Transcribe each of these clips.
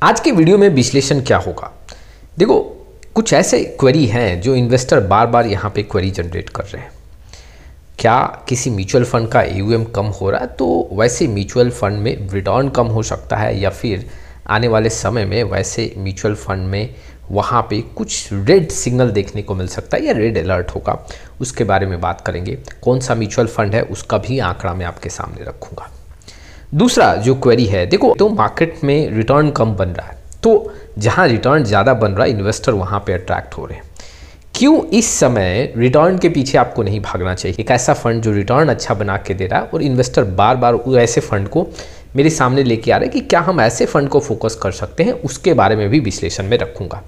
आज के वीडियो में विश्लेषण क्या होगा। देखो, कुछ ऐसे क्वेरी हैं जो इन्वेस्टर बार बार यहाँ पे क्वेरी जनरेट कर रहे हैं। क्या किसी म्यूचुअल फंड का AUM कम हो रहा है तो वैसे म्यूचुअल फंड में रिटर्न कम हो सकता है, या फिर आने वाले समय में वैसे म्यूचुअल फंड में वहाँ पे कुछ रेड सिग्नल देखने को मिल सकता है या रेड अलर्ट होगा। उसके बारे में बात करेंगे। कौन सा म्यूचुअल फंड है उसका भी आंकड़ा मैं आपके सामने रखूँगा। दूसरा जो क्वेरी है, देखो तो मार्केट में रिटर्न कम बन रहा है, तो जहाँ रिटर्न ज़्यादा बन रहा है इन्वेस्टर वहाँ पे अट्रैक्ट हो रहे हैं। क्यों इस समय रिटर्न के पीछे आपको नहीं भागना चाहिए। एक ऐसा फंड जो रिटर्न अच्छा बना के दे रहा है और इन्वेस्टर बार बार ऐसे फंड को मेरे सामने लेके आ रहे हैं कि क्या हम ऐसे फंड को फोकस कर सकते हैं, उसके बारे में भी विश्लेषण में रखूंगा।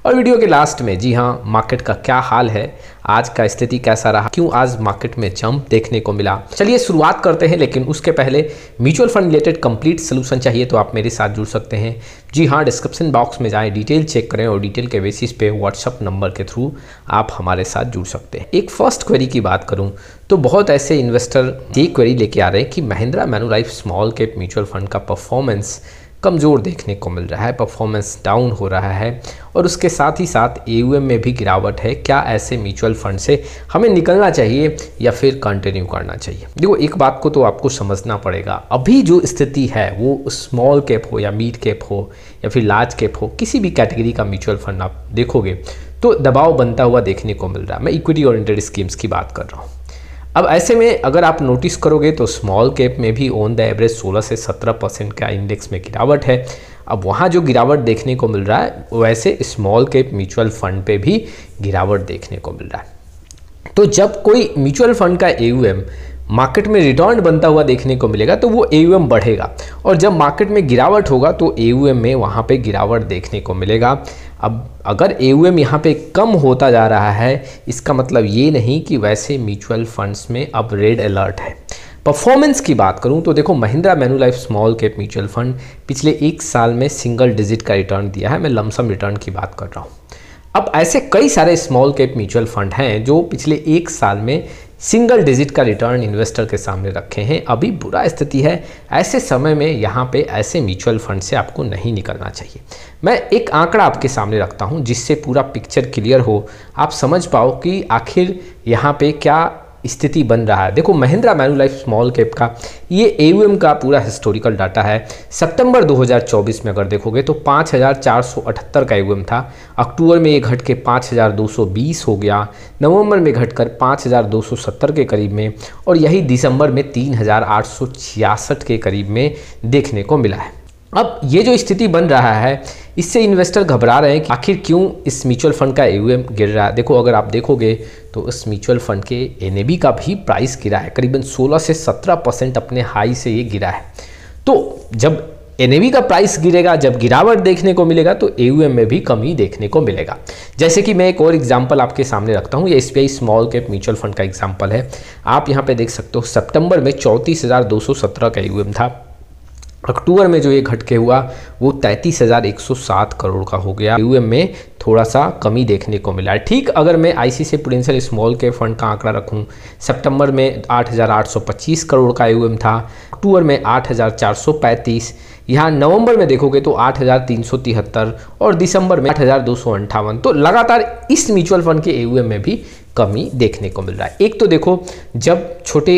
और वीडियो के लास्ट में जी हाँ, मार्केट का क्या हाल है, आज का स्थिति कैसा रहा, क्यों आज मार्केट में जंप देखने को मिला। चलिए शुरुआत करते हैं, लेकिन उसके पहले mutual fund related complete solution चाहिए तो आप मेरे साथ जुड़ सकते हैं। जी हाँ, डिस्क्रिप्शन बॉक्स में जाएं, डिटेल चेक करें और डिटेल के बेसिस पे व्हाट्सअप नंबर के थ्रू आप हमारे साथ जुड़ सकते हैं। एक फर्स्ट क्वेरी की बात करूं तो बहुत ऐसे इन्वेस्टर ये क्वेरी लेके आ रहे हैं कि Mahindra Manulife small cap mutual fund का परफॉर्मेंस कमज़ोर देखने को मिल रहा है, परफॉर्मेंस डाउन हो रहा है और उसके साथ ही साथ AUM में भी गिरावट है। क्या ऐसे म्यूचुअल फंड से हमें निकलना चाहिए या फिर कंटिन्यू करना चाहिए। देखो, एक बात को तो आपको समझना पड़ेगा, अभी जो स्थिति है वो स्मॉल कैप हो या मिड कैप हो या फिर लार्ज कैप हो, किसी भी कैटेगरी का म्यूचुअल फंड आप देखोगे तो दबाव बनता हुआ देखने को मिल रहा है। मैं इक्विटी ओरिएंटेड स्कीम्स की बात कर रहा हूँ। अब ऐसे में अगर आप नोटिस करोगे तो स्मॉल कैप में भी ऑन द एवरेज 16 से 17% का इंडेक्स में गिरावट है। अब वहाँ जो गिरावट देखने को मिल रहा है वैसे स्मॉल कैप म्यूचुअल फंड पे भी गिरावट देखने को मिल रहा है। तो जब कोई म्यूचुअल फंड का AUM मार्केट में रिटर्न बनता हुआ देखने को मिलेगा तो वो AUM बढ़ेगा, और जब मार्केट में गिरावट होगा तो AUM में वहाँ पे गिरावट देखने को मिलेगा। अब अगर AUM यहाँ पे कम होता जा रहा है, इसका मतलब ये नहीं कि वैसे म्यूचुअल फंड्स में अब रेड अलर्ट है। परफॉर्मेंस की बात करूँ तो देखो, Mahindra Manulife small cap mutual fund पिछले 1 साल में सिंगल डिजिट का रिटर्न दिया है। मैं लमसम रिटर्न की बात कर रहा हूँ। अब ऐसे कई सारे स्मॉल कैप म्यूचुअल फंड हैं जो पिछले 1 साल में सिंगल डिजिट का रिटर्न इन्वेस्टर के सामने रखे हैं। अभी बुरा स्थिति है, ऐसे समय में यहाँ पे ऐसे म्यूचुअल फंड से आपको नहीं निकलना चाहिए। मैं एक आंकड़ा आपके सामने रखता हूँ जिससे पूरा पिक्चर क्लियर हो, आप समझ पाओ कि आखिर यहाँ पे क्या स्थिति बन रहा है। देखो, महिंद्रा मैन्युलाइफ स्मॉल कैप का ये AUM का पूरा हिस्टोरिकल डाटा है। सितंबर 2024 में अगर देखोगे तो 5478 का AUM था। अक्टूबर में ये घट के 5220 हो गया, नवंबर में घटकर 5270 के करीब में, और यही दिसंबर में 3866 के करीब में देखने को मिला है। अब ये जो स्थिति बन रहा है इससे इन्वेस्टर घबरा रहे हैं कि आखिर क्यों इस म्यूचुअल फंड का AUM गिर रहा है। देखो, अगर आप देखोगे तो इस म्यूचुअल फंड के NAV का भी प्राइस गिरा है, करीबन 16 से 17% अपने हाई से ये गिरा है। तो जब NAV का प्राइस गिरेगा, जब गिरावट देखने को मिलेगा तो AUM में भी कमी देखने को मिलेगा। जैसे कि मैं एक और एग्जांपल आपके सामने रखता हूँ, ये SBI small cap mutual fund का एग्जांपल है। आप यहाँ पे देख सकते हो सितंबर में 34,217 का AUM था। अक्टूबर में जो ये घट के हुआ वो 33,107 करोड़ का हो गया। AUM में थोड़ा सा कमी देखने को मिला है। ठीक, अगर मैं ICICI prudential small cap fund का आंकड़ा रखूं, सितंबर में 8,825 करोड़ का AUM था, अक्टूबर में 8,435, यहाँ नवंबर में देखोगे तो 8,373 और दिसंबर में 8,258। तो लगातार इस म्यूचुअल फंड के AUM में भी कमी देखने को मिल रहा है। एक तो देखो, जब छोटे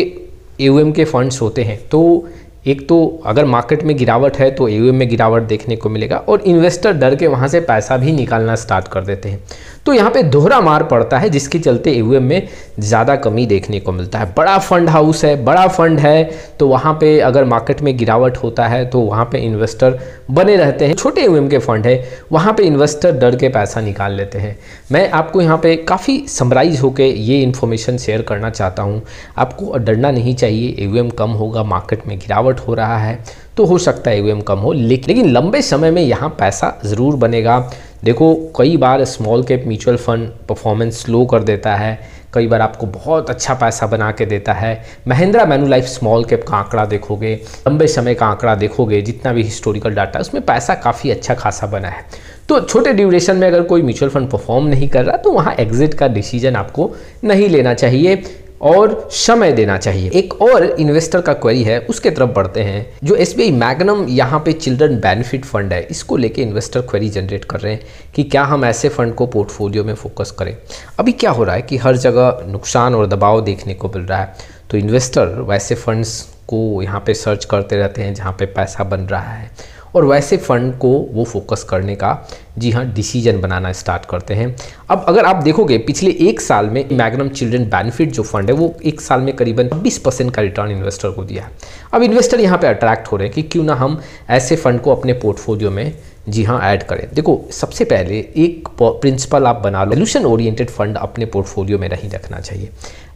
AUM के फंड्स होते हैं तो एक तो अगर मार्केट में गिरावट है तो AUM में गिरावट देखने को मिलेगा, और इन्वेस्टर डर के वहाँ से पैसा भी निकालना स्टार्ट कर देते हैं। तो यहाँ पे दोहरा मार पड़ता है जिसके चलते AUM में ज़्यादा कमी देखने को मिलता है। बड़ा फंड हाउस है, बड़ा फंड है, तो वहाँ पे अगर मार्केट में गिरावट होता है तो वहाँ पे इन्वेस्टर बने रहते हैं। छोटे AUM के फंड है, वहाँ पे इन्वेस्टर डर के पैसा निकाल लेते हैं। मैं आपको यहाँ पे काफ़ी समराइज होकर ये इन्फॉर्मेशन शेयर करना चाहता हूँ। आपको डरना नहीं चाहिए। AUM कम होगा, मार्केट में गिरावट हो रहा है तो हो सकता है AUM कम हो, लेकिन लंबे समय में यहाँ पैसा ज़रूर बनेगा। देखो, कई बार small cap mutual fund performance slow कर देता है, कई बार आपको बहुत अच्छा पैसा बना के देता है। महिंद्रा मैन्युलाइफ स्मॉल कैप का आंकड़ा देखोगे, लंबे समय का आंकड़ा देखोगे, जितना भी हिस्टोरिकल डाटा है उसमें पैसा काफ़ी अच्छा खासा बना है। तो छोटे ड्यूरेशन में अगर कोई म्यूचुअल फंड परफॉर्म नहीं कर रहा तो वहाँ एग्जिट का डिसीजन आपको नहीं लेना चाहिए। और समय देना चाहिए। एक और इन्वेस्टर का क्वेरी है, उसके तरफ बढ़ते हैं। जो SBI मैग्नम यहाँ पे चिल्ड्रन बेनिफिट फंड है, इसको लेके इन्वेस्टर क्वेरी जनरेट कर रहे हैं कि क्या हम ऐसे फंड को पोर्टफोलियो में फोकस करें। अभी क्या हो रहा है कि हर जगह नुकसान और दबाव देखने को मिल रहा है, तो इन्वेस्टर वैसे फंड्स को यहाँ पे सर्च करते रहते हैं जहाँ पे पैसा बन रहा है, और वैसे फंड को वो फोकस करने का जी हाँ डिसीजन बनाना स्टार्ट करते हैं। अब अगर आप देखोगे पिछले एक साल में मैग्नम चिल्ड्रन बेनिफिट जो फंड है वो एक साल में करीबन 20% का रिटर्न इन्वेस्टर को दिया है। अब इन्वेस्टर यहाँ पे अट्रैक्ट हो रहे हैं कि क्यों ना हम ऐसे फंड को अपने पोर्टफोलियो में जी हाँ ऐड करें। देखो, सबसे पहले एक प्रिंसिपल आप बना लो, सोल्यूशन ओरिएंटेड फंड अपने पोर्टफोलियो में नहीं रखना चाहिए।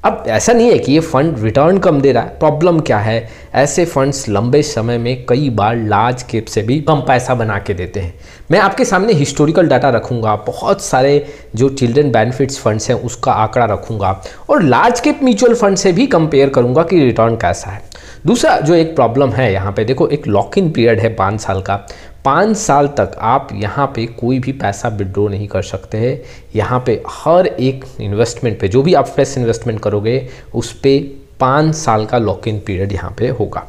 अब ऐसा नहीं है कि ये फंड रिटर्न कम दे रहा है, प्रॉब्लम क्या है, ऐसे फंड्स लंबे समय में कई बार लार्ज कैप से भी कम पैसा बना के देते हैं। मैं आपके सामने हिस्टोरिकल डाटा रखूंगा, बहुत सारे जो चिल्ड्रन बेनिफिट्स फंड्स हैं उसका आंकड़ा रखूंगा, और लार्ज कैप म्यूचुअल फंड से भी कंपेयर करूंगा कि रिटर्न कैसा है। दूसरा जो एक प्रॉब्लम है यहाँ पे, देखो एक लॉक इन पीरियड है 5 साल का। 5 साल तक आप यहाँ पे कोई भी पैसा विड्रॉ नहीं कर सकते हैं। यहाँ पे हर एक इन्वेस्टमेंट पे, जो भी आप फ्रेश इन्वेस्टमेंट करोगे उस पे 5 साल का लॉक इन पीरियड यहाँ पे होगा।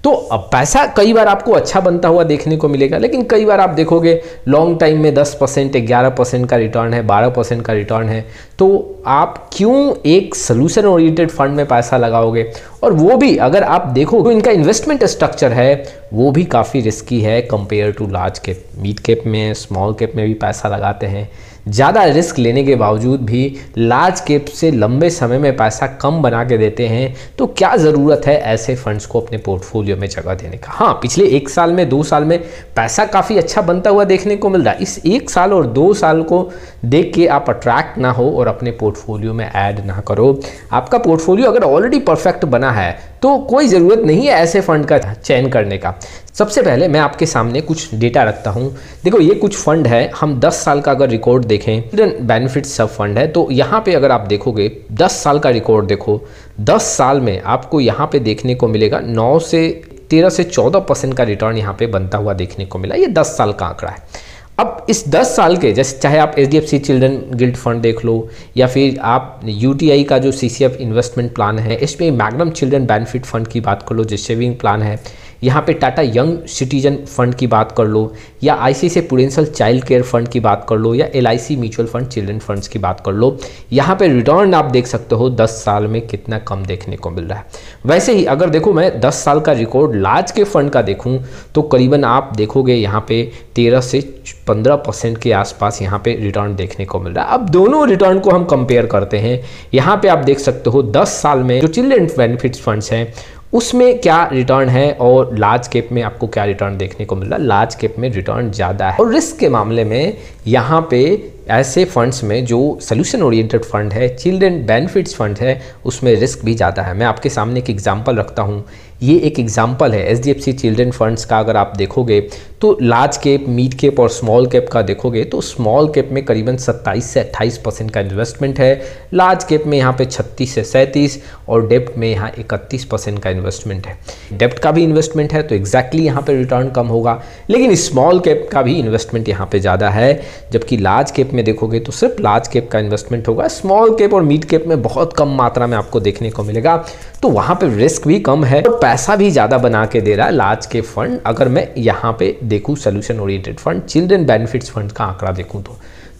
तो अब पैसा कई बार आपको अच्छा बनता हुआ देखने को मिलेगा, लेकिन कई बार आप देखोगे लॉन्ग टाइम में 10%, 11% का रिटर्न है, 12% का रिटर्न है। तो आप क्यों एक सोल्यूशन ओरिएंटेड फंड में पैसा लगाओगे? और वो भी अगर आप देखो तो इनका इन्वेस्टमेंट स्ट्रक्चर है वो भी काफ़ी रिस्की है compare to large cap. Mid cap में, स्मॉल कैप में भी पैसा लगाते हैं, ज़्यादा रिस्क लेने के बावजूद भी लार्ज कैप से लंबे समय में पैसा कम बना के देते हैं। तो क्या ज़रूरत है ऐसे फंड्स को अपने पोर्टफोलियो में जगह देने का? हाँ, पिछले 1 साल में, 2 साल में पैसा काफ़ी अच्छा बनता हुआ देखने को मिल रहा है। इस 1 साल और 2 साल को देख के आप अट्रैक्ट ना हो और अपने पोर्टफोलियो में ऐड ना करो। आपका पोर्टफोलियो अगर ऑलरेडी परफेक्ट बना है तो कोई ज़रूरत नहीं है ऐसे फंड का चयन करने का। सबसे पहले मैं आपके सामने कुछ डेटा रखता हूं। देखो, ये कुछ फंड है, हम 10 साल का अगर रिकॉर्ड देखें, चिल्ड्रन बेनिफिट सब फंड है, तो यहाँ पे अगर आप देखोगे 10 साल का रिकॉर्ड देखो, 10 साल में आपको यहाँ पे देखने को मिलेगा 9 से 13 से 14% का रिटर्न यहाँ पे बनता हुआ देखने को मिला। ये 10 साल का आंकड़ा है। अब इस 10 साल के, जैसे चाहे आप HDFC चिल्ड्रन गिल्ड फंड देख लो, या फिर आप UTI का जो CCF इन्वेस्टमेंट प्लान है, इसमें मैग्नम चिल्ड्रन बेनिफिट फंड की बात कर लो जो सेविंग प्लान है, यहाँ पे टाटा यंग सिटीजन फंड की बात कर लो, या ICICI prudential child care fund की बात कर लो, या LIC mutual fund children funds की बात कर लो। यहाँ पे रिटर्न आप देख सकते हो 10 साल में कितना कम देखने को मिल रहा है। वैसे ही अगर देखो मैं 10 साल का रिकॉर्ड लार्ज के फंड का देखूँ तो करीबन आप देखोगे यहाँ पे 13 से 15% के आसपास यहाँ पे रिटर्न देखने को मिल रहा है। अब दोनों रिटर्न को हम कंपेयर करते हैं। यहाँ पे आप देख सकते हो 10 साल में जो चिल्ड्रन बेनिफिट्स फंड्स हैं उसमें क्या रिटर्न है और लार्ज कैप में आपको क्या रिटर्न देखने को मिल रहा है। लार्ज कैप में रिटर्न ज़्यादा है, और रिस्क के मामले में यहाँ पे ऐसे फंड्स में जो सोल्यूशन ओरिएंटेड फंड है, चिल्ड्रन बेनिफिट्स फंड है, उसमें रिस्क भी ज़्यादा है। मैं आपके सामने एक एग्जांपल रखता हूँ। ये एक एग्जांपल है HDFC चिल्ड्रन फंड्स का। अगर आप देखोगे तो लार्ज कैप, मिड कैप और स्मॉल कैप का देखोगे तो स्मॉल कैप में करीबन 27 से 28% का इन्वेस्टमेंट है, लार्ज कैप में यहाँ पे 36 से 37 और डेप्ट में यहाँ 31% का इन्वेस्टमेंट है। डेप्ट का भी इन्वेस्टमेंट है तो एग्जैक्टली यहाँ पे रिटर्न कम होगा, लेकिन स्मॉल कैप का भी इन्वेस्टमेंट यहाँ पे ज़्यादा है। जबकि लार्ज कैप में देखोगे तो सिर्फ लार्ज कैप का इन्वेस्टमेंट होगा, स्मॉल कैप और मिड कैप में बहुत कम मात्रा में आपको देखने को मिलेगा। तो वहाँ पे रिस्क भी कम है और पैसा भी ज़्यादा बना के दे रहा है लार्ज कैप फंड। अगर मैं यहाँ पे देखूँ solution oriented fund, children benefits fund का आंकड़ा देखूँ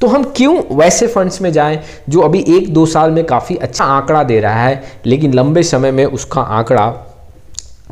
तो हम क्यों वैसे फंड्स में जाएं जो अभी 1-2 साल में काफ़ी अच्छा आंकड़ा दे रहा है, लेकिन लंबे समय में उसका आंकड़ा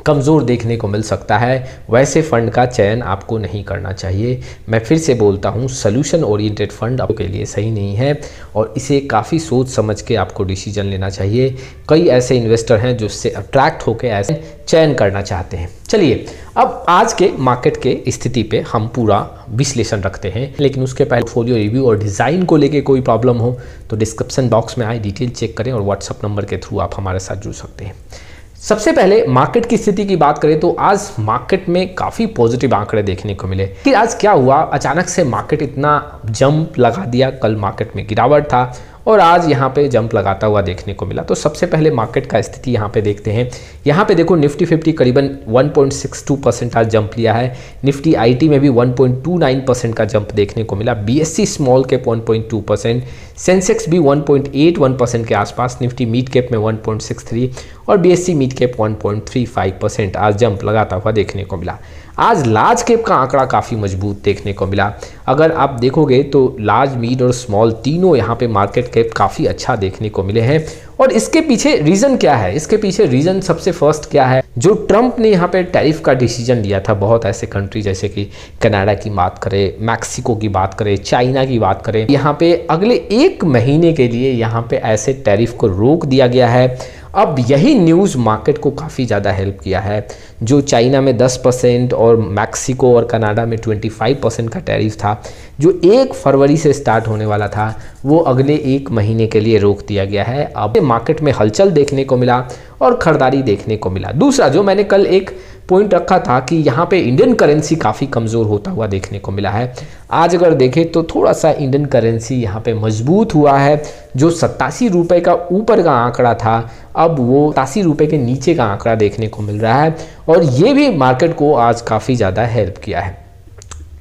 कमज़ोर देखने को मिल सकता है। वैसे फंड का चयन आपको नहीं करना चाहिए। मैं फिर से बोलता हूँ, सोल्यूशन ओरिएंटेड फंड आपके लिए सही नहीं है और इसे काफ़ी सोच समझ के आपको डिसीजन लेना चाहिए। कई ऐसे इन्वेस्टर हैं जो इससे अट्रैक्ट होकर ऐसे चयन करना चाहते हैं। चलिए अब आज के मार्केट के स्थिति पे हम पूरा विश्लेषण रखते हैं, लेकिन उसके पहले पोर्टफोलियो रिव्यू और डिज़ाइन को लेके कोई प्रॉब्लम हो तो डिस्क्रिप्शन बॉक्स में आए डिटेल चेक करें और व्हाट्सअप नंबर के थ्रू आप हमारे साथ जुड़ सकते हैं। सबसे पहले मार्केट की स्थिति की बात करें तो आज मार्केट में काफ़ी पॉजिटिव आंकड़े देखने को मिले कि आज क्या हुआ, अचानक से मार्केट इतना जंप लगा दिया। कल मार्केट में गिरावट था और आज यहाँ पे जंप लगाता हुआ देखने को मिला। तो सबसे पहले मार्केट का स्थिति यहाँ पे देखते हैं। यहाँ पे देखो निफ्टी 50 करीबन 1.62% आज जंप लिया है। निफ्टी आईटी में भी 1.29% का जंप देखने को मिला। बीएससी स्मॉल कैप 1.2%, सेंसेक्स भी 1.81% के आसपास, निफ्टी मिड कैप में 1.63 और बीएससी मिड कैप 1.35% आज जंप लगाता हुआ देखने को मिला। आज लार्ज कैप का आंकड़ा काफ़ी मजबूत देखने को मिला। अगर आप देखोगे तो लार्ज, मिड और स्मॉल तीनों यहाँ पे मार्केट कैप काफ़ी अच्छा देखने को मिले हैं। और इसके पीछे रीज़न क्या है? इसके पीछे रीज़न सबसे फर्स्ट क्या है, जो ट्रंप ने यहाँ पे टैरिफ का डिसीजन लिया था, बहुत ऐसे कंट्री जैसे कि कनाडा की बात करें, मैक्सिको की बात करें, चाइना की बात करें, यहाँ पे अगले 1 महीने के लिए यहाँ पे ऐसे टैरिफ को रोक दिया गया है। अब यही न्यूज़ मार्केट को काफ़ी ज़्यादा हेल्प किया है। जो चाइना में 10% और मैक्सिको और कनाडा में 25% का टैरिफ था, जो 1 फरवरी से स्टार्ट होने वाला था, वो अगले 1 महीने के लिए रोक दिया गया है। अब मार्केट में हलचल देखने को मिला और खरीदारी देखने को मिला। दूसरा, जो मैंने कल एक पॉइंट रखा था कि यहाँ पे इंडियन करेंसी काफ़ी कमज़ोर होता हुआ देखने को मिला है। आज अगर देखें तो थोड़ा सा इंडियन करेंसी यहाँ पे मजबूत हुआ है। जो 87 रुपये का ऊपर का आंकड़ा था, अब वो 87 रुपये के नीचे का आंकड़ा देखने को मिल रहा है और ये भी मार्केट को आज काफ़ी ज़्यादा हेल्प किया है।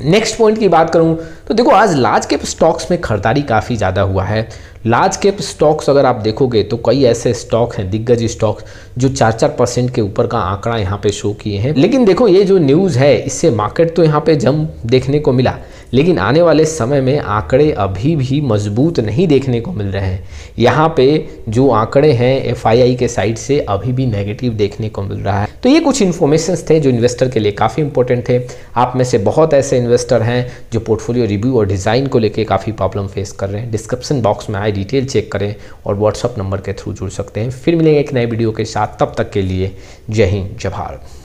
नेक्स्ट पॉइंट की बात करूं तो देखो आज लार्ज कैप स्टॉक्स में खरीदारी काफ़ी ज़्यादा हुआ है। लार्ज कैप स्टॉक्स अगर आप देखोगे तो कई ऐसे स्टॉक हैं, दिग्गज स्टॉक्स, जो 4-4% के ऊपर का आंकड़ा यहाँ पे शो किए हैं। लेकिन देखो ये जो न्यूज़ है, इससे मार्केट तो यहाँ पे जंप देखने को मिला, लेकिन आने वाले समय में आंकड़े अभी भी मजबूत नहीं देखने को मिल रहे हैं। यहाँ पे जो आंकड़े हैं एफआईआई के साइड से अभी भी नेगेटिव देखने को मिल रहा है। तो ये कुछ इन्फॉर्मेशंस थे जो इन्वेस्टर के लिए काफ़ी इंपॉर्टेंट थे। आप में से बहुत ऐसे इन्वेस्टर हैं जो पोर्टफोलियो रिव्यू और डिज़ाइन को लेकर काफ़ी प्रॉब्लम फेस कर रहे हैं। डिस्क्रिप्शन बॉक्स में आए डिटेल चेक करें और व्हाट्सअप नंबर के थ्रू जुड़ सकते हैं। फिर मिलेंगे एक नए वीडियो के साथ, तब तक के लिए जय हिंद, जय भारत।